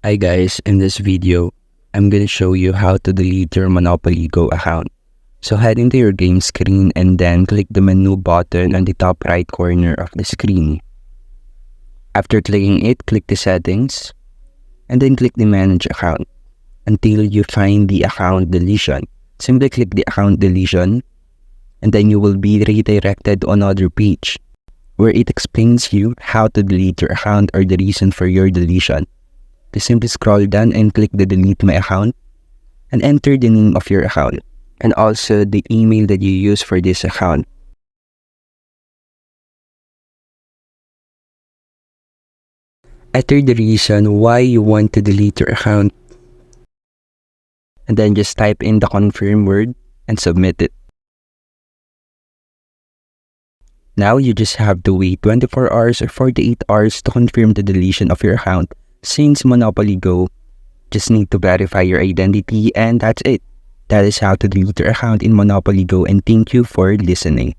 Hi guys, in this video, I'm gonna show you how to delete your Monopoly Go account. So head into your game screen and then click the menu button on the top right corner of the screen. After clicking it, click the settings and then click the manage account until you find the account deletion. Simply click the account deletion and then you will be redirected on another page where it explains you how to delete your account or the reason for your deletion. Just simply scroll down and click the delete my account and enter the name of your account and also the email that you use for this account. Enter the reason why you want to delete your account and then just type in the confirm word and submit it. Now you just have to wait 24 hours or 48 hours to confirm the deletion of your account. Since Monopoly Go, just need to verify your identity and that's it. That is how to delete your account in Monopoly Go, and thank you for listening.